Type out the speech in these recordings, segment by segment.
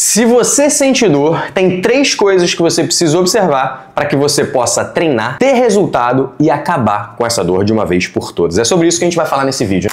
Se você sente dor, tem 3 coisas que você precisa observar para que você possa treinar, ter resultado e acabar com essa dor de uma vez por todas. É sobre isso que a gente vai falar nesse vídeo.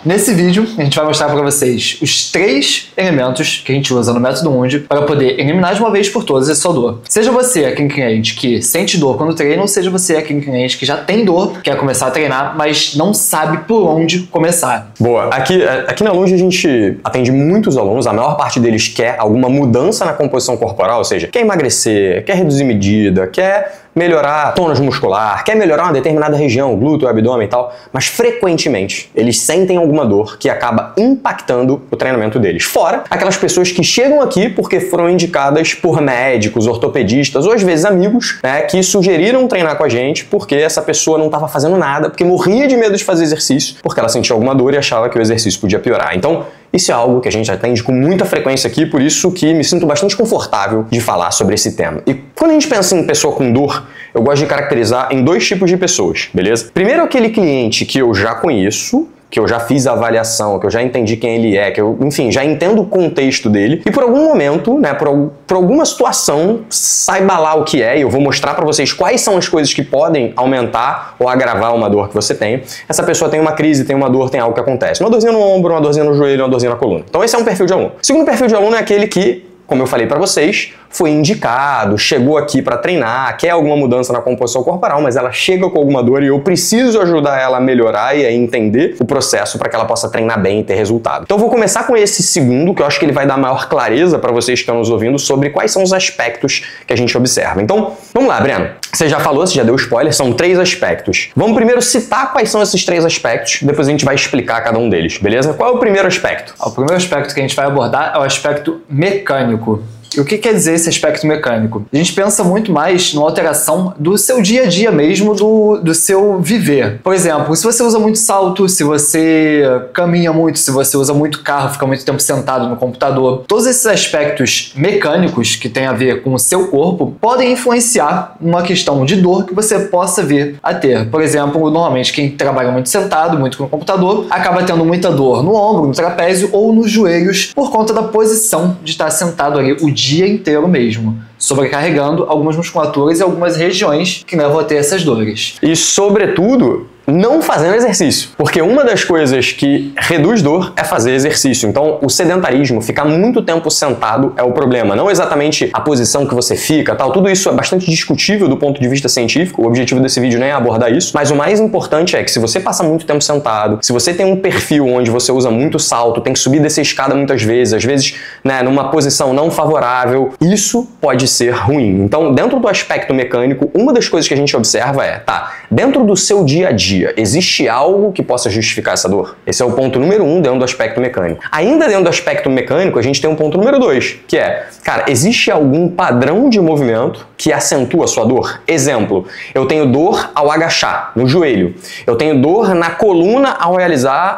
Nesse vídeo, a gente vai mostrar para vocês os 3 elementos que a gente usa no método Mundi para poder eliminar de uma vez por todas essa dor. Seja você aquele cliente que sente dor quando treina, ou seja você aquele cliente que já tem dor, quer começar a treinar, mas não sabe por onde começar. Boa. Aqui na Lunge a gente atende muitos alunos, a maior parte deles quer alguma mudança na composição corporal, ou seja, quer emagrecer, quer reduzir medida, quer melhorar tônus muscular, quer melhorar uma determinada região, glúteo, abdômen e tal, mas frequentemente eles sentem alguma dor que acaba impactando o treinamento deles. Fora aquelas pessoas que chegam aqui porque foram indicadas por médicos, ortopedistas ou às vezes amigos, né, que sugeriram treinar com a gente porque essa pessoa não estava fazendo nada, porque morria de medo de fazer exercício, porque ela sentia alguma dor e achava que o exercício podia piorar. Então, isso é algo que a gente atende com muita frequência aqui, por isso que me sinto bastante confortável de falar sobre esse tema. E quando a gente pensa em pessoa com dor, eu gosto de caracterizar em 2 tipos de pessoas, beleza? Primeiro, aquele cliente que eu já conheço, que eu já fiz a avaliação, que eu já entendi quem ele é, que eu, enfim, já entendo o contexto dele e por algum momento, né, por alguma situação, saiba lá o que é e eu vou mostrar para vocês quais são as coisas que podem aumentar ou agravar uma dor que você tem. Essa pessoa tem uma crise, tem uma dor, tem algo que acontece. Uma dorzinha no ombro, uma dorzinha no joelho, uma dorzinha na coluna. Então esse é um perfil de aluno. O segundo perfil de aluno é aquele que, como eu falei para vocês, foi indicado, chegou aqui para treinar, quer alguma mudança na composição corporal, mas ela chega com alguma dor e eu preciso ajudar ela a melhorar e a entender o processo para que ela possa treinar bem e ter resultado. Então eu vou começar com esse segundo, que eu acho que ele vai dar maior clareza para vocês que estão nos ouvindo sobre quais são os aspectos que a gente observa. Então, vamos lá, Breno. Você já falou, você já deu spoiler, são 3 aspectos. Vamos primeiro citar quais são esses 3 aspectos, depois a gente vai explicar cada um deles, beleza? Qual é o primeiro aspecto? O primeiro aspecto que a gente vai abordar é o aspecto mecânico. E o que quer dizer esse aspecto mecânico? A gente pensa muito mais na alteração do seu dia a dia mesmo, do seu viver. Por exemplo, se você usa muito salto, se você caminha muito, se você usa muito carro, fica muito tempo sentado no computador, todos esses aspectos mecânicos que têm a ver com o seu corpo podem influenciar numa questão de dor que você possa vir a ter. Por exemplo, normalmente quem trabalha muito sentado, muito no computador, acaba tendo muita dor no ombro, no trapézio ou nos joelhos por conta da posição de estar sentado ali o dia inteiro mesmo, sobrecarregando algumas musculaturas e algumas regiões que levam a ter essas dores. E, sobretudo, não fazendo exercício, porque uma das coisas que reduz dor é fazer exercício. Então, o sedentarismo, ficar muito tempo sentado é o problema, não exatamente a posição que você fica, tal. Tudo isso é bastante discutível do ponto de vista científico. O objetivo desse vídeo nem é abordar isso, mas o mais importante é que se você passa muito tempo sentado, se você tem um perfil onde você usa muito salto, tem que subir e descer escada muitas vezes, às vezes, né, numa posição não favorável, isso pode ser ruim. Então, dentro do aspecto mecânico, uma das coisas que a gente observa é, dentro do seu dia a dia, existe algo que possa justificar essa dor? Esse é o ponto número 1 dentro do aspecto mecânico. Ainda dentro do aspecto mecânico, a gente tem um ponto número 2, que é, cara, existe algum padrão de movimento que acentua a sua dor? Exemplo, eu tenho dor ao agachar, no joelho. Eu tenho dor na coluna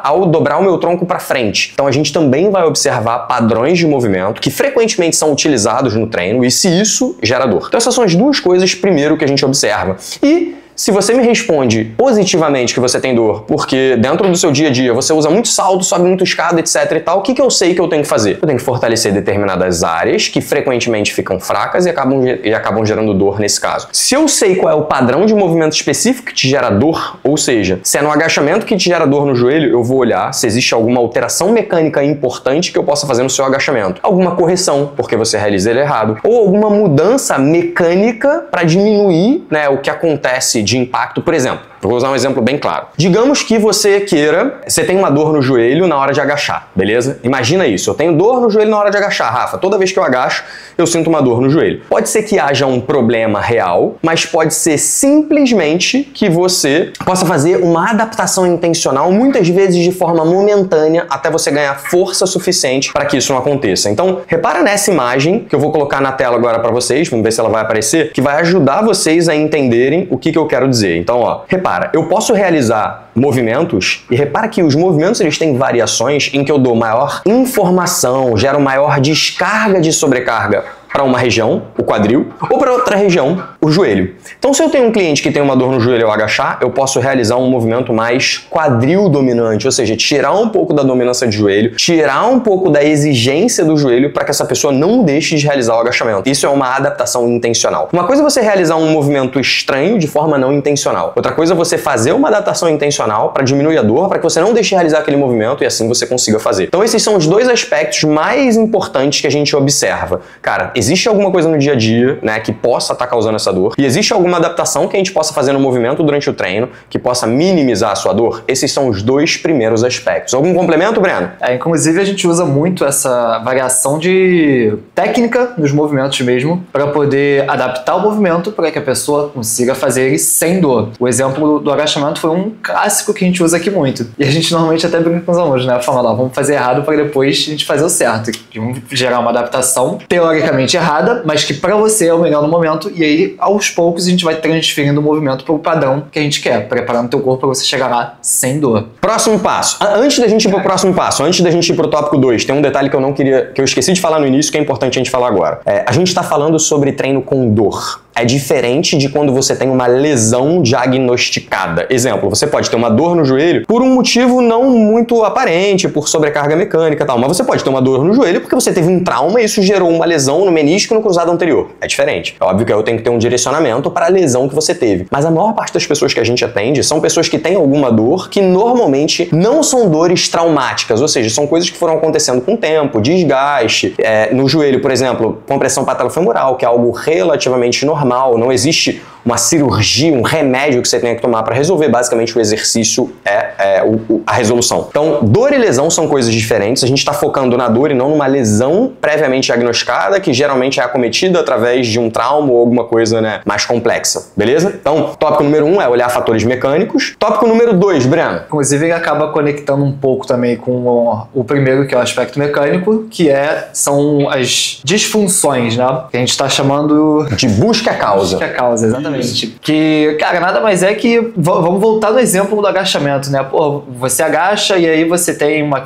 ao dobrar o meu tronco para frente. Então a gente também vai observar padrões de movimento que frequentemente são utilizados no treino e se isso gera dor. Então essas são as 2 coisas primeiro que a gente observa. E se você me responde positivamente que você tem dor, porque dentro do seu dia a dia você usa muito salto, sobe muito escada, etc e tal, o que eu sei que eu tenho que fazer? Eu tenho que fortalecer determinadas áreas que frequentemente ficam fracas e acabam gerando dor nesse caso. Se eu sei qual é o padrão de movimento específico que te gera dor, ou seja, se é no agachamento que te gera dor no joelho, eu vou olhar se existe alguma alteração mecânica importante que eu possa fazer no seu agachamento. Alguma correção, porque você realiza ele errado, ou alguma mudança mecânica para diminuir, né, o que acontece de impacto. Por exemplo, vou usar um exemplo bem claro. Digamos que você tem uma dor no joelho na hora de agachar, beleza? Imagina isso, eu tenho dor no joelho na hora de agachar, Rafa. Toda vez que eu agacho, eu sinto uma dor no joelho. Pode ser que haja um problema real, mas pode ser simplesmente que você possa fazer uma adaptação intencional, muitas vezes de forma momentânea, até você ganhar força suficiente para que isso não aconteça. Então, repara nessa imagem que eu vou colocar na tela agora para vocês, vamos ver se ela vai aparecer, que vai ajudar vocês a entenderem o que eu quero dizer. Então, ó, repara repara, eu posso realizar movimentos, e repara que os movimentos eles têm variações em que eu dou maior informação, gero maior descarga de sobrecarga para uma região, o quadril, ou para outra região, o joelho. Então, se eu tenho um cliente que tem uma dor no joelho ao agachar, eu posso realizar um movimento mais quadril dominante, ou seja, tirar um pouco da dominância de joelho, tirar um pouco da exigência do joelho para que essa pessoa não deixe de realizar o agachamento. Isso é uma adaptação intencional. Uma coisa é você realizar um movimento estranho de forma não intencional. Outra coisa é você fazer uma adaptação intencional para diminuir a dor, para que você não deixe de realizar aquele movimento e assim você consiga fazer. Então, esses são os dois aspectos mais importantes que a gente observa. Cara, existe alguma coisa no dia a dia, né, que possa estar causando essa dor? E existe alguma adaptação que a gente possa fazer no movimento durante o treino que possa minimizar a sua dor? Esses são os dois primeiros aspectos. Algum complemento, Breno? Inclusive, a gente usa muito essa variação de técnica nos movimentos mesmo para poder adaptar o movimento para que a pessoa consiga fazer ele sem dor. O exemplo do agachamento foi um clássico que a gente usa aqui muito. E a gente normalmente até brinca com os alunos, né? Falando, ó, vamos fazer errado para depois a gente fazer o certo. Que vamos gerar uma adaptação teoricamente errada, mas que para você é o melhor no momento, e aí aos poucos a gente vai transferindo o movimento para o padrão que a gente quer, preparando o teu corpo para você chegar lá sem dor. Próximo passo. Antes da gente ir pro próximo passo, antes da gente ir pro tópico 2, tem um detalhe que eu esqueci de falar no início, que é importante a gente falar agora. A gente está falando sobre treino com dor. É diferente de quando você tem uma lesão diagnosticada. Exemplo, você pode ter uma dor no joelho por um motivo não muito aparente, por sobrecarga mecânica e tal, mas você pode ter uma dor no joelho porque você teve um trauma e isso gerou uma lesão no menisco e no cruzado anterior. É diferente. É óbvio que eu tenho que ter um direcionamento para a lesão que você teve. Mas a maior parte das pessoas que a gente atende são pessoas que têm alguma dor que normalmente não são dores traumáticas, ou seja, são coisas que foram acontecendo com o tempo, desgaste. No joelho, por exemplo, compressão patelofemoral, que é algo relativamente normal. Não existe uma cirurgia, um remédio que você tenha que tomar para resolver. Basicamente, o exercício é a resolução. Então, dor e lesão são coisas diferentes. A gente está focando na dor e não numa lesão previamente diagnosticada, que geralmente é acometida através de um trauma ou alguma coisa, né, mais complexa. Beleza? Então, tópico número 1 é olhar fatores mecânicos. Tópico número 2, Breno. Inclusive, ele acaba conectando um pouco também com o primeiro, que é o aspecto mecânico, que são as disfunções, né? Que a gente está chamando de busca a causa. Busca a causa, exatamente. Que, cara, nada mais é que... Vamos voltar no exemplo do agachamento, né? Pô, você agacha e aí você tem uma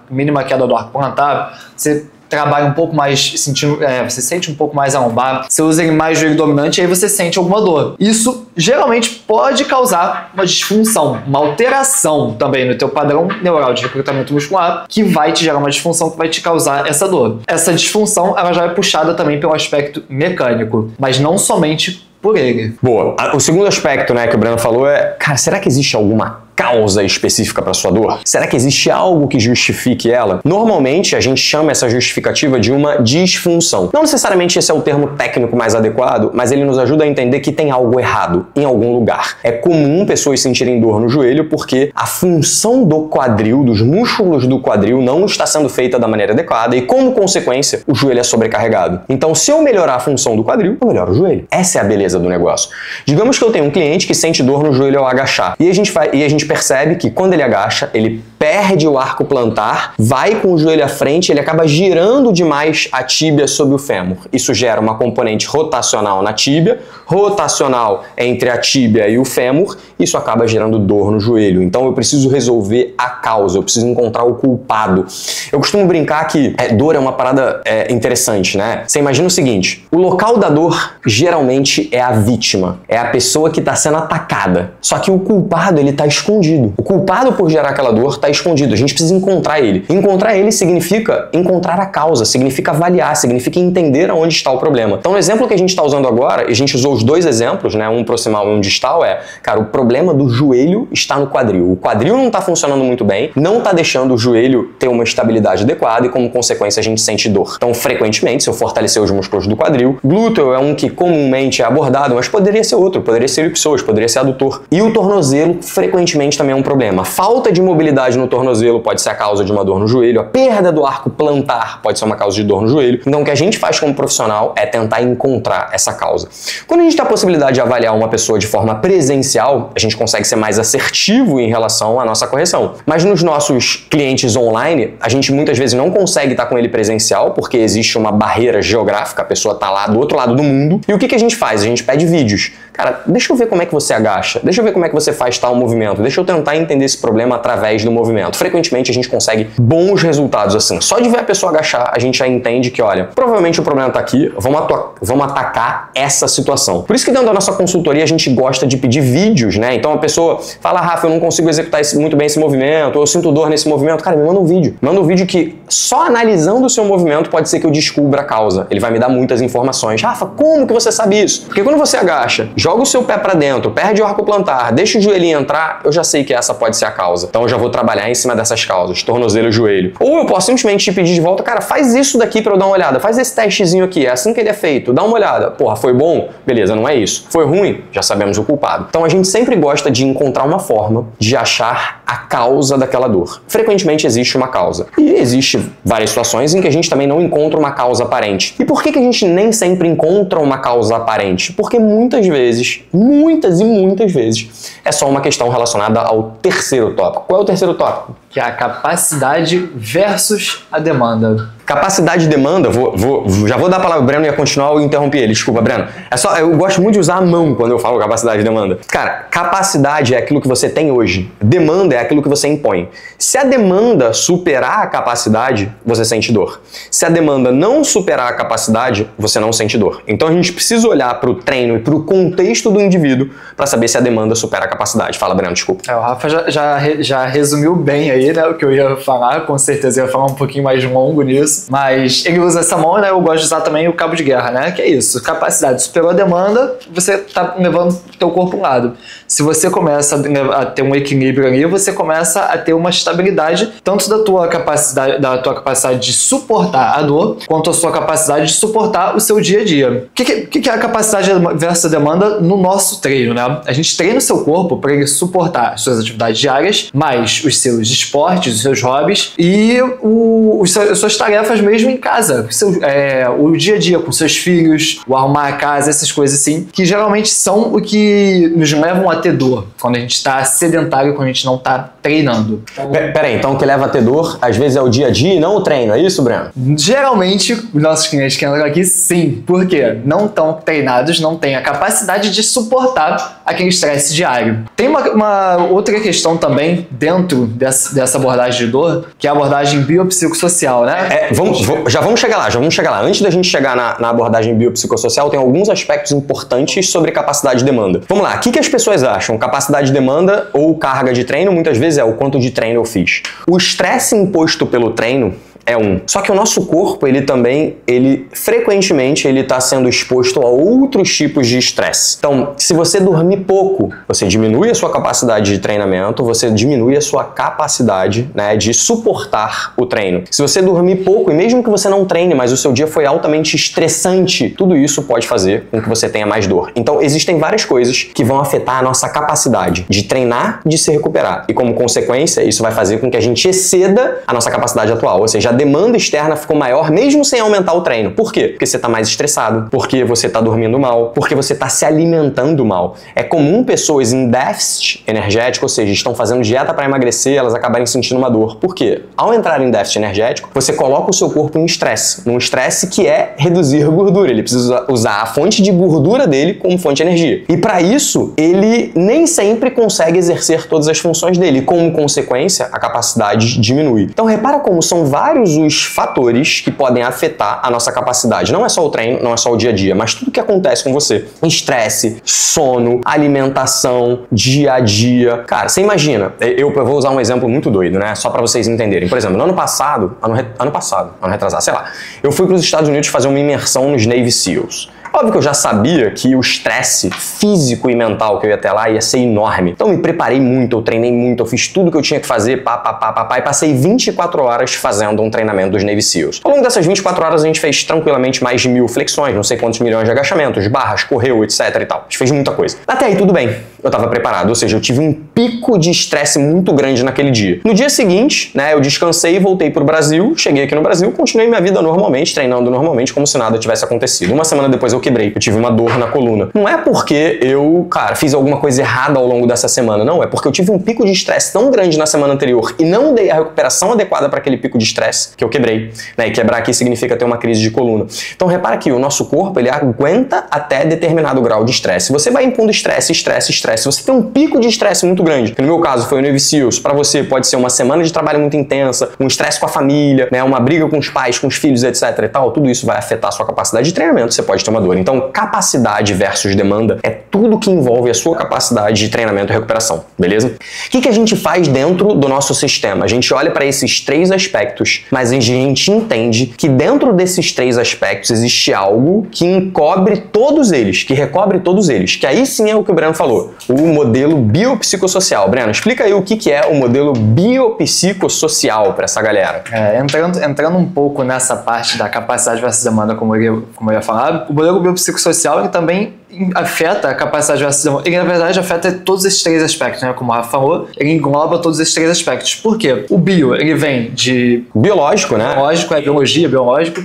mínima queda do arco plantar, você trabalha um pouco mais sentindo, você sente um pouco mais a lombar, você usa mais joelho dominante e aí você sente alguma dor. Isso geralmente pode causar uma disfunção, uma alteração também no teu padrão neural de recrutamento muscular, que vai te gerar uma disfunção que vai te causar essa dor. Essa disfunção, ela já é puxada também pelo aspecto mecânico, mas não somente por ele. Boa. O segundo aspecto, né, que o Breno falou cara, será que existe alguma causa específica para sua dor? Será que existe algo que justifique ela? Normalmente a gente chama essa justificativa de uma disfunção. Não necessariamente esse é o termo técnico mais adequado, mas ele nos ajuda a entender que tem algo errado em algum lugar. É comum pessoas sentirem dor no joelho porque a função do quadril, dos músculos do quadril, não está sendo feita da maneira adequada e, como consequência, o joelho é sobrecarregado. Então, se eu melhorar a função do quadril, eu melhoro o joelho. Essa é a beleza do negócio. Digamos que eu tenho um cliente que sente dor no joelho ao agachar e a gente percebe que quando ele agacha, ele perde o arco plantar, vai com o joelho à frente, ele acaba girando demais a tíbia sobre o fêmur. Isso gera uma componente rotacional na tíbia, rotacional entre a tíbia e o fêmur, isso acaba gerando dor no joelho. Então eu preciso resolver a causa, eu preciso encontrar o culpado. Eu costumo brincar que dor é uma parada interessante, né? Você imagina o seguinte, o local da dor geralmente é a vítima, é a pessoa que está sendo atacada. Só que o culpado, ele está escondido. O culpado por gerar aquela dor está escondido. A gente precisa encontrar ele. Encontrar ele significa encontrar a causa, significa avaliar, significa entender aonde está o problema. Então, no exemplo que a gente está usando agora, a gente usou os dois exemplos, né, um proximal e um distal, cara, o problema do joelho está no quadril. O quadril não está funcionando muito bem, não está deixando o joelho ter uma estabilidade adequada e, como consequência, a gente sente dor. Então, frequentemente, se eu fortalecer os músculos do quadril, glúteo é um que comumente é abordado, mas poderia ser outro, poderia ser ipsoas, poderia ser adutor. E o tornozelo, frequentemente, também é um problema. A falta de mobilidade no tornozelo pode ser a causa de uma dor no joelho, a perda do arco plantar pode ser uma causa de dor no joelho. Então, o que a gente faz como profissional é tentar encontrar essa causa. Quando a gente tem a possibilidade de avaliar uma pessoa de forma presencial, a gente consegue ser mais assertivo em relação à nossa correção. Mas nos nossos clientes online, a gente muitas vezes não consegue estar com ele presencial, porque existe uma barreira geográfica, a pessoa está lá do outro lado do mundo. E o que a gente faz? A gente pede vídeos. cara, deixa eu ver como é que você agacha, deixa eu ver como é que você faz tal movimento, deixa eu tentar entender esse problema através do movimento. Frequentemente a gente consegue bons resultados assim. Só de ver a pessoa agachar, a gente já entende que, olha, provavelmente o problema tá aqui, vamos atacar essa situação. Por isso que dentro da nossa consultoria a gente gosta de pedir vídeos, né? Então a pessoa fala, Rafa, eu não consigo executar muito bem esse movimento, ou eu sinto dor nesse movimento. Cara, me manda um vídeo. Manda um vídeo que só analisando o seu movimento pode ser que eu descubra a causa. Ele vai me dar muitas informações. Rafa, como que você sabe isso? Porque quando você agacha, joga o seu pé pra dentro, perde o arco plantar, deixa o joelhinho entrar, eu já sei que essa pode ser a causa. Então eu já vou trabalhar em cima dessas causas, tornozelo e joelho. Ou eu posso simplesmente te pedir de volta, cara, faz isso daqui pra eu dar uma olhada, faz esse testezinho aqui, é assim que ele é feito, dá uma olhada. Porra, foi bom? Beleza, não é isso. Foi ruim? Já sabemos o culpado. Então a gente sempre gosta de encontrar uma forma de achar a causa daquela dor. Frequentemente existe uma causa. E existe várias situações em que a gente também não encontra uma causa aparente. E por que a gente nem sempre encontra uma causa aparente? Porque muitas vezes, muitas vezes, é só uma questão relacionada ao terceiro tópico. Qual é o terceiro tópico? Que é a capacidade versus a demanda. Capacidade e demanda, já vou dar a palavra ao Breno e ia continuar, eu interrompi ele, desculpa, Breno. Eu gosto muito de usar a mão quando eu falo capacidade e demanda. Cara, capacidade é aquilo que você tem hoje, demanda é aquilo que você impõe. Se a demanda superar a capacidade, você sente dor. Se a demanda não superar a capacidade, você não sente dor. Então a gente precisa olhar para o treino e para o contexto do indivíduo para saber se a demanda supera a capacidade. Fala, Breno, desculpa. O Rafa já resumiu bem aí, né, o que eu ia falar, com certeza eu ia falar um pouquinho mais longo nisso. Mas ele usa essa mão, né? Eu gosto de usar também o cabo de guerra, né? Que é isso. Capacidade superou a demanda, você tá levando o teu corpo para um lado. Se você começa a ter um equilíbrio ali, você começa a ter uma estabilidade tanto da tua capacidade de suportar a dor, quanto a sua capacidade de suportar o seu dia a dia. O que é a capacidade versus a demanda no nosso treino, né? A gente treina o seu corpo para ele suportar as suas atividades diárias, mais os seus esportes, os seus hobbies e as suas tarefas mesmo em casa, o dia a dia com seus filhos, o arrumar a casa, essas coisas assim, que geralmente são o que nos levam a ter dor, quando a gente está sedentário, quando a gente não está treinando. Peraí, então o que leva a ter dor, às vezes é o dia a dia e não o treino, é isso, Breno? Geralmente, os nossos clientes que entram aqui, sim, porque não estão treinados, não têm a capacidade de suportar aquele estresse diário. Tem uma outra questão também dentro dessa abordagem de dor, que é a abordagem biopsicossocial, né? Já vamos chegar lá. Antes da gente chegar na abordagem biopsicossocial, tem alguns aspectos importantes sobre capacidade e demanda. Vamos lá, o que as pessoas acham? Capacidade de demanda ou carga de treino, muitas vezes é o quanto de treino eu fiz. O estresse imposto pelo treino é um. Só que o nosso corpo, ele frequentemente está sendo exposto a outros tipos de estresse. Então, se você dormir pouco, você diminui a sua capacidade de treinamento, você diminui a sua capacidade, né, de suportar o treino. Se você dormir pouco, e mesmo que você não treine, mas o seu dia foi altamente estressante, tudo isso pode fazer com que você tenha mais dor. Então, existem várias coisas que vão afetar a nossa capacidade de treinar, de se recuperar. E como consequência, isso vai fazer com que a gente exceda a nossa capacidade atual, ou seja, a demanda externa ficou maior mesmo sem aumentar o treino. Por quê? Porque você está mais estressado, porque você está dormindo mal, porque você está se alimentando mal. É comum pessoas em déficit energético, ou seja, estão fazendo dieta para emagrecer, elas acabarem sentindo uma dor. Por quê? Ao entrar em déficit energético, você coloca o seu corpo em estresse, num estresse que é reduzir gordura. Ele precisa usar a fonte de gordura dele como fonte de energia. E para isso, ele nem sempre consegue exercer todas as funções dele. Como consequência, a capacidade diminui. Então repara como são vários os fatores que podem afetar a nossa capacidade. Não é só o treino, não é só o dia a dia, mas tudo que acontece com você. Estresse, sono, alimentação, dia a dia. Cara, você imagina, eu vou usar um exemplo muito doido, né? Só pra vocês entenderem. Por exemplo, no ano retrasado, sei lá, eu fui para os Estados Unidos fazer uma imersão nos Navy SEALs. Óbvio que eu já sabia que o estresse físico e mental que eu ia ter lá ia ser enorme. Então eu me preparei muito, eu treinei muito, eu fiz tudo que eu tinha que fazer, e passei 24 horas fazendo um treinamento dos Navy SEALs. Ao longo dessas 24 horas a gente fez tranquilamente mais de 1000 flexões, não sei quantos milhões de agachamentos, barras, correu, etc e tal. A gente fez muita coisa. Até aí tudo bem. eu estava preparado, ou seja, eu tive um pico de estresse muito grande naquele dia. No dia seguinte, né, eu descansei e voltei pro Brasil, cheguei aqui no Brasil, continuei minha vida normalmente, treinando normalmente, como se nada tivesse acontecido. Uma semana depois eu quebrei, eu tive uma dor na coluna. Não é porque eu, cara, fiz alguma coisa errada ao longo dessa semana, não, é porque eu tive um pico de estresse tão grande na semana anterior e não dei a recuperação adequada para aquele pico de estresse que eu quebrei, né, e quebrar aqui significa ter uma crise de coluna. Então repara que o nosso corpo, ele aguenta até determinado grau de estresse. Você vai impondo estresse, se você tem um pico de estresse muito grande, que no meu caso foi o Navy Seals, para você pode ser uma semana de trabalho muito intensa, um estresse com a família, né, uma briga com os pais, com os filhos, etc e tal, tudo isso vai afetar a sua capacidade de treinamento, você pode ter uma dor. Então, capacidade versus demanda é tudo que envolve a sua capacidade de treinamento e recuperação, beleza? O que a gente faz dentro do nosso sistema? A gente olha para esses três aspectos, mas a gente entende que dentro desses três aspectos existe algo que recobre todos eles, que aí sim é o que o Breno falou, o modelo biopsicossocial. Breno, explica aí o que é o modelo biopsicossocial para essa galera. Entrando um pouco nessa parte da capacidade versus demanda, como eu ia falar, o modelo biopsicossocial ele também afeta a capacidade versus demanda. Ele, na verdade, afeta todos esses três aspectos, né? Como o Rafa falou, ele engloba todos esses três aspectos. Por quê? O bio, ele vem de... biológico, né? Biológico, biologia, biológico,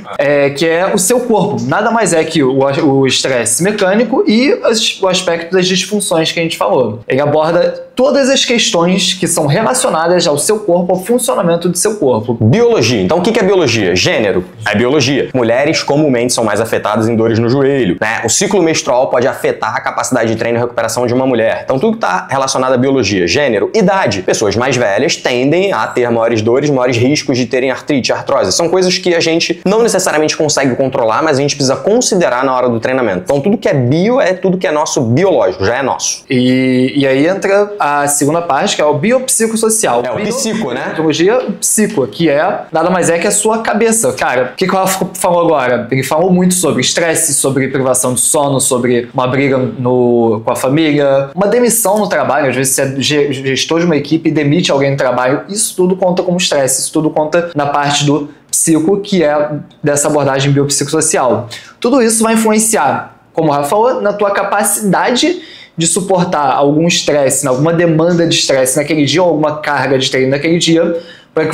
que é o seu corpo. Nada mais é que o estresse mecânico e o aspecto das disfunções que a gente falou. Ele aborda todas as questões que são relacionadas ao seu corpo, ao funcionamento do seu corpo. Biologia. Então, o que é biologia? Gênero é biologia. Mulheres comumente são mais afetadas em dores no joelho, né? O ciclo menstrual pode afetar a capacidade de treino e recuperação de uma mulher. Então, tudo que está relacionado à biologia. Gênero, idade. Pessoas mais velhas tendem a ter maiores dores, maiores riscos de terem artrite, artrose. São coisas que a gente não necessariamente consegue controlar, mas a gente precisa considerar na hora do treinamento. Então, tudo que é bio é tudo que é nosso biológico, já é nosso. E aí entra a segunda parte, que é o biopsicossocial. É o psico, né? Biologia psico, que é nada mais é que a sua cabeça. Cara, o que o Rafa falou agora? Ele falou muito sobre estresse, sobre privação de sono, sobre uma briga com a família, uma demissão no trabalho. Às vezes você é gestor de uma equipe e demite alguém no trabalho. Isso tudo conta como estresse, isso tudo conta na parte do psico, que é dessa abordagem biopsicossocial. Tudo isso vai influenciar, como o Rafa falou, na tua capacidade de suportar algum estresse, alguma demanda de estresse naquele dia, ou alguma carga de treino naquele dia, para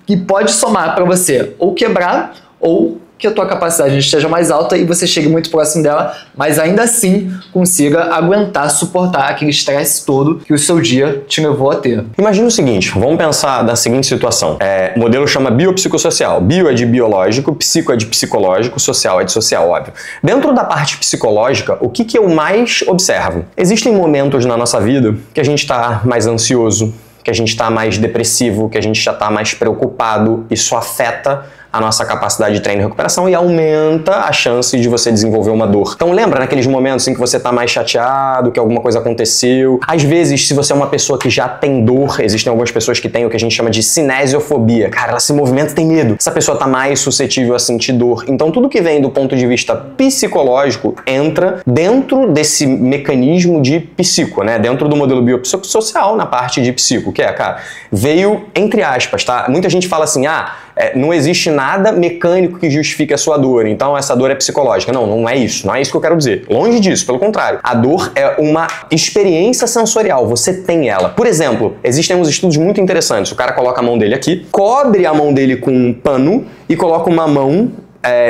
que pode somar para você ou quebrar, ou que a tua capacidade esteja mais alta e você chegue muito próximo dela, mas ainda assim consiga aguentar, suportar aquele estresse todo que o seu dia te levou a ter. Imagina o seguinte, vamos pensar da seguinte situação. O modelo chama biopsicossocial. Bio é de biológico, psico é de psicológico, social é de social, óbvio. Dentro da parte psicológica, o que eu mais observo? Existem momentos na nossa vida que a gente está mais ansioso, que a gente está mais depressivo, que a gente já está mais preocupado. Isso afeta a nossa capacidade de treino e recuperação e aumenta a chance de você desenvolver uma dor. Então lembra naqueles momentos em que você está mais chateado, que alguma coisa aconteceu? Às vezes, se você é uma pessoa que já tem dor, existem algumas pessoas que têm o que a gente chama de cinesiofobia. Cara, ela se movimenta e tem medo. Essa pessoa está mais suscetível a sentir dor. Então tudo que vem do ponto de vista psicológico entra dentro desse mecanismo de psico, né? Dentro do modelo biopsicossocial, na parte de psico, que é, cara, veio entre aspas, tá? Muita gente fala assim, não existe nada mecânico que justifique a sua dor, então essa dor é psicológica. Não, não é isso. Não é isso que eu quero dizer. Longe disso, pelo contrário. A dor é uma experiência sensorial, você tem ela. Por exemplo, existem uns estudos muito interessantes. O cara coloca a mão dele aqui, cobre a mão dele com um pano e coloca uma mão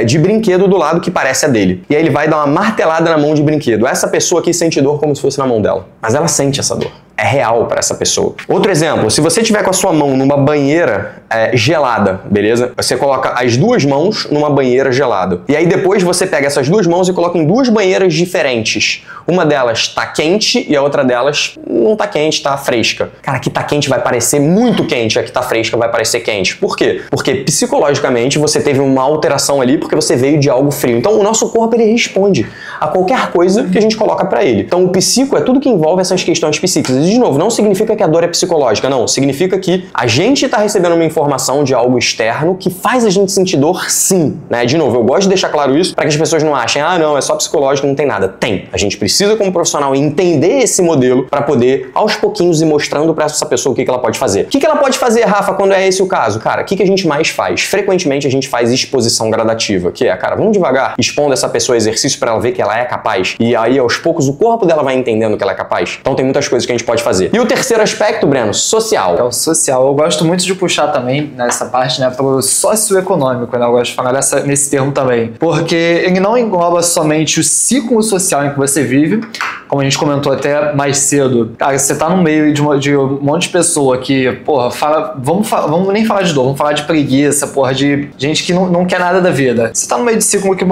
de brinquedo do lado que parece a dele. E aí ele vai dar uma martelada na mão de brinquedo. Essa pessoa aqui sente dor como se fosse na mão dela. Mas ela sente essa dor. É real para essa pessoa. Outro exemplo, se você tiver com a sua mão numa banheira gelada, beleza? Você coloca as duas mãos numa banheira gelada. E aí depois você pega essas duas mãos e coloca em duas banheiras diferentes. Uma delas tá quente e a outra delas não tá quente, tá fresca. Cara, a que tá quente vai parecer muito quente, a que tá fresca vai parecer quente. Por quê? Porque psicologicamente você teve uma alteração ali porque você veio de algo frio. Então o nosso corpo ele responde a qualquer coisa que a gente coloca para ele. Então o psico é tudo que envolve essas questões psíquicas. E de novo, não significa que a dor é psicológica, não. Significa que a gente tá recebendo uma informação informação de algo externo que faz a gente sentir dor, sim, né? De novo, eu gosto de deixar claro isso para que as pessoas não achem, ah, não, é só psicológico, não tem nada. Tem. A gente precisa, como profissional, entender esse modelo para poder, aos pouquinhos, ir mostrando para essa pessoa o que ela pode fazer. O que ela pode fazer, Rafa, quando é esse o caso? Cara, o que a gente mais faz? Frequentemente a gente faz exposição gradativa, que é, cara, vamos devagar, expondo essa pessoa exercício para ela ver que ela é capaz. E aí, aos poucos, o corpo dela vai entendendo que ela é capaz. Então tem muitas coisas que a gente pode fazer. E o terceiro aspecto, Breno, social. É o social. Eu gosto muito de puxar também nessa parte, né, pro socioeconômico, né? Eu gosto de falar nesse termo também. Porque ele não engloba somente o ciclo social em que você vive, como a gente comentou até mais cedo. Cara, você tá no meio de um monte de pessoa que, porra, vamos nem falar de dor, vamos falar de preguiça, porra, de gente que não quer nada da vida. Você tá no meio de ciclo que,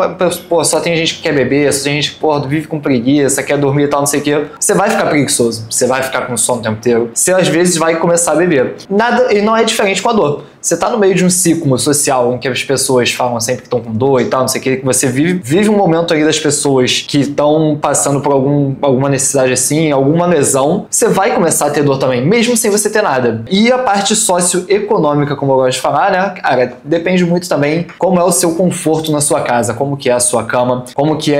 porra, só tem gente que quer beber, só tem gente que, porra, vive com preguiça, quer dormir e tal, não sei o quê. Você vai ficar preguiçoso, você vai ficar com sono o tempo inteiro. Você, às vezes, vai começar a beber. Nada, e não é diferente com a dor. Você tá no meio de um ciclo social em que as pessoas falam sempre que estão com dor e tal, não sei o que você vive um momento ali das pessoas que estão passando por alguma necessidade assim, alguma lesão, você vai começar a ter dor também, mesmo sem você ter nada. E a parte socioeconômica, como eu gosto de falar, né, cara, depende muito também como é o seu conforto na sua casa, como que é a sua cama, como que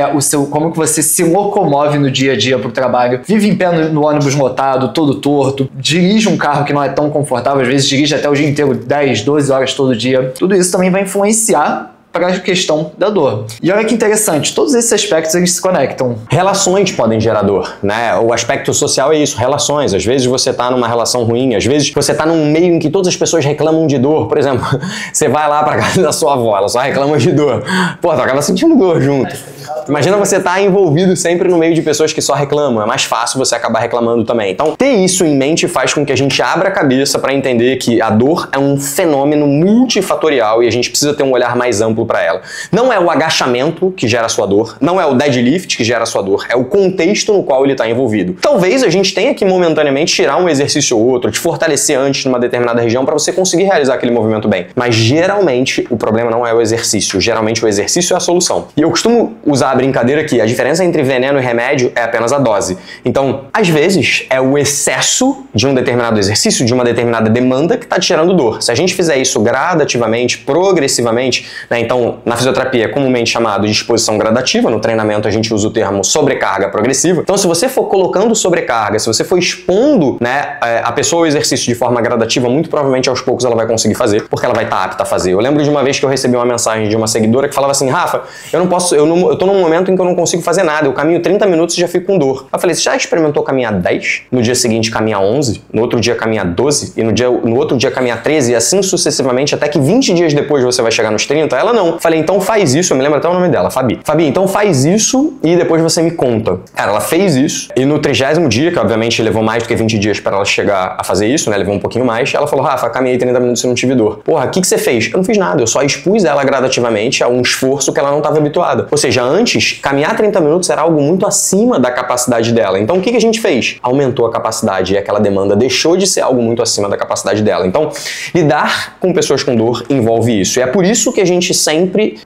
você se locomove no dia a dia pro trabalho, vive em pé no ônibus lotado, todo torto, dirige um carro que não é tão confortável, às vezes dirige até o dia inteiro, 10, 12 horas todo dia. Tudo isso também vai influenciar para a questão da dor. E olha que interessante, todos esses aspectos eles se conectam. Relações podem gerar dor, né? O aspecto social é isso, relações. Às vezes você tá numa relação ruim, às vezes você tá num meio em que todas as pessoas reclamam de dor. Por exemplo, você vai lá pra casa da sua avó, ela só reclama de dor. Pô, tu acaba sentindo dor junto. Imagina você estar envolvido sempre no meio de pessoas que só reclamam. É mais fácil você acabar reclamando também. Então, ter isso em mente faz com que a gente abra a cabeça para entender que a dor é um fenômeno multifatorial e a gente precisa ter um olhar mais amplo para ela. Não é o agachamento que gera a sua dor, não é o deadlift que gera a sua dor, é o contexto no qual ele está envolvido. Talvez a gente tenha que momentaneamente tirar um exercício ou outro, te fortalecer antes numa determinada região para você conseguir realizar aquele movimento bem. Mas geralmente o problema não é o exercício, geralmente o exercício é a solução. E eu costumo usar a brincadeira que a diferença entre veneno e remédio é apenas a dose. Então, às vezes, é o excesso de um determinado exercício, de uma determinada demanda que está te gerando dor. Se a gente fizer isso gradativamente, progressivamente, né, então na fisioterapia é comumente chamado de exposição gradativa, no treinamento a gente usa o termo sobrecarga progressiva. Então, se você for colocando sobrecarga, se você for expondo, né, a pessoa ao exercício de forma gradativa, muito provavelmente aos poucos ela vai conseguir fazer, porque ela vai estar apta a fazer. Eu lembro de uma vez que eu recebi uma mensagem de uma seguidora que falava assim: Rafa, eu tô num momento em que eu não consigo fazer nada, eu caminho 30 minutos e já fico com dor. Eu falei, você já experimentou caminhar 10? No dia seguinte caminhar 11? No outro dia caminhar 12? E no outro dia caminhar 13? E assim sucessivamente, até que 20 dias depois você vai chegar nos 30? Ela não. Eu falei, então faz isso, eu me lembro até o nome dela, Fabi. Fabi, então faz isso e depois você me conta. Cara, ela fez isso e no 30º dia, que obviamente levou mais do que 20 dias para ela chegar a fazer isso, né, levou um pouquinho mais, ela falou, Rafa, caminhei 30 minutos e não tive dor. Porra, o que você fez? Eu não fiz nada, eu só expus ela gradativamente a um esforço que ela não estava habituada. Ou seja, antes, caminhar 30 minutos era algo muito acima da capacidade dela. Então, o que a gente fez? Aumentou a capacidade e aquela demanda deixou de ser algo muito acima da capacidade dela. Então, lidar com pessoas com dor envolve isso. E é por isso que a gente sempre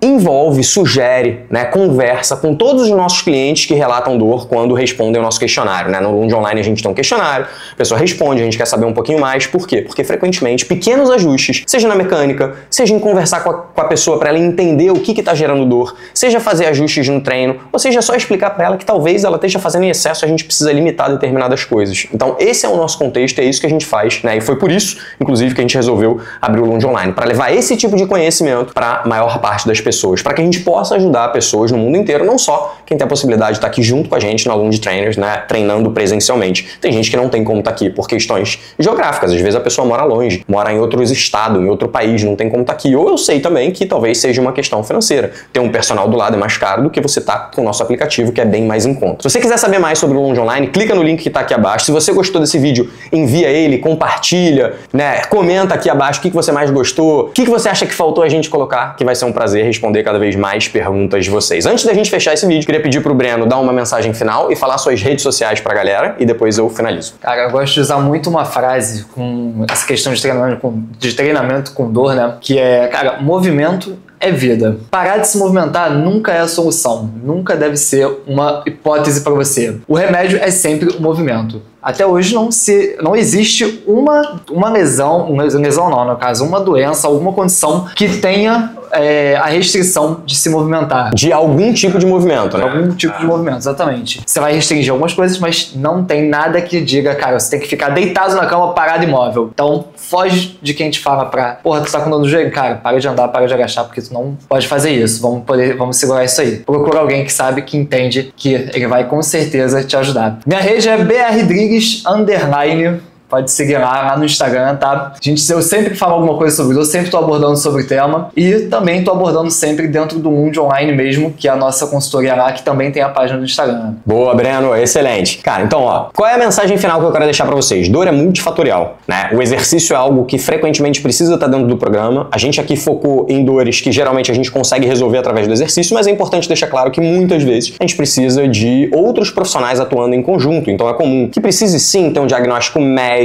sugere, né, conversa com todos os nossos clientes que relatam dor quando respondem o nosso questionário, né? No Lund Online a gente tem um questionário, a pessoa responde, a gente quer saber um pouquinho mais. Por quê? Porque frequentemente pequenos ajustes, seja na mecânica, seja em conversar com a pessoa para ela entender o que está gerando dor, seja fazer ajustes no treino, ou seja, só explicar para ela que talvez ela esteja fazendo em excesso, a gente precisa limitar determinadas coisas. Então, esse é o nosso contexto, é isso que a gente faz, né? E foi por isso, inclusive, que a gente resolveu abrir o Lund Online, para levar esse tipo de conhecimento para a maior parte das pessoas, para que a gente possa ajudar pessoas no mundo inteiro, não só quem tem a possibilidade de estar aqui junto com a gente na Lund Trainers, né, treinando presencialmente. Tem gente que não tem como estar aqui por questões geográficas, às vezes a pessoa mora longe, mora em outros estados, em outro país, não tem como estar aqui. Ou eu sei também que talvez seja uma questão financeira. Ter um personal do lado é mais caro do que você tá com o nosso aplicativo, que é bem mais em conta. Se você quiser saber mais sobre o Lund Online, clica no link que está aqui abaixo. Se você gostou desse vídeo, envia ele, compartilha, né, comenta aqui abaixo o que você mais gostou, o que você acha que faltou a gente colocar, que vai ser um prazer responder cada vez mais perguntas de vocês. Antes da gente fechar esse vídeo, queria pedir pro Breno dar uma mensagem final e falar suas redes sociais pra galera, e depois eu finalizo. Cara, eu gosto de usar muito uma frase com essa questão de treinamento com dor, né? Que é, cara, movimento é vida. Parar de se movimentar nunca é a solução, nunca deve ser uma hipótese para você. O remédio é sempre o movimento. até hoje não existe uma lesão não, no caso, uma doença, alguma condição que tenha a restrição de se movimentar. De algum tipo de movimento, né? Algum tipo de movimento, exatamente. Você vai restringir algumas coisas, mas não tem nada que diga, cara, você tem que ficar deitado na cama, parado imóvel. Então, foge de quem te fala porra, tu tá com dor no joelho? Cara, para de andar, para de agachar, porque tu não pode fazer isso. Vamos segurar isso aí. Procura alguém que sabe, que entende, que ele vai com certeza te ajudar. Minha rede é BRDrigues_. Pode seguir lá no Instagram, tá? Eu sempre falo alguma coisa sobre isso, eu sempre tô abordando sobre o tema e também tô abordando sempre dentro do Mundo Online mesmo, que é a nossa consultoria lá, que também tem a página do Instagram. Boa, Breno, excelente. Cara, então, ó, qual é a mensagem final que eu quero deixar pra vocês? Dor é multifatorial, né? O exercício é algo que frequentemente precisa estar dentro do programa. A gente aqui focou em dores que geralmente a gente consegue resolver através do exercício, mas é importante deixar claro que muitas vezes a gente precisa de outros profissionais atuando em conjunto. Então é comum que precise sim ter um diagnóstico médico,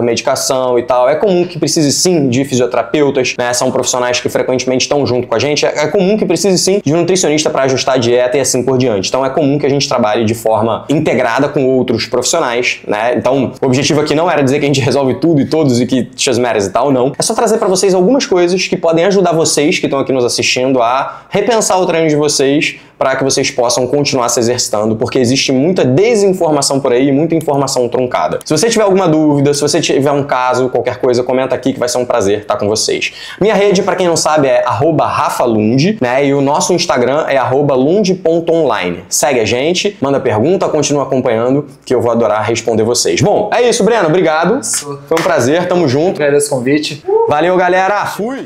medicação e tal. É comum que precise sim de fisioterapeutas, né? São profissionais que frequentemente estão junto com a gente. É comum que precise sim de um nutricionista para ajustar a dieta e assim por diante. Então é comum que a gente trabalhe de forma integrada com outros profissionais, né? Então o objetivo aqui não era dizer que a gente resolve tudo e todos e que chasmeras e tal, não. É só trazer para vocês algumas coisas que podem ajudar vocês que estão aqui nos assistindo a repensar o treino de vocês para que vocês possam continuar se exercitando, porque existe muita desinformação por aí, muita informação truncada. Se você tiver alguma dúvida, se você tiver um caso, qualquer coisa, comenta aqui que vai ser um prazer estar com vocês. Minha rede, para quem não sabe, é @rafalund, né? E o nosso Instagram é @lund.online. Segue a gente, manda pergunta, continua acompanhando, que eu vou adorar responder vocês. Bom, é isso, Breno, obrigado. Foi um prazer, tamo junto. Agradeço o convite. Valeu, galera. Fui!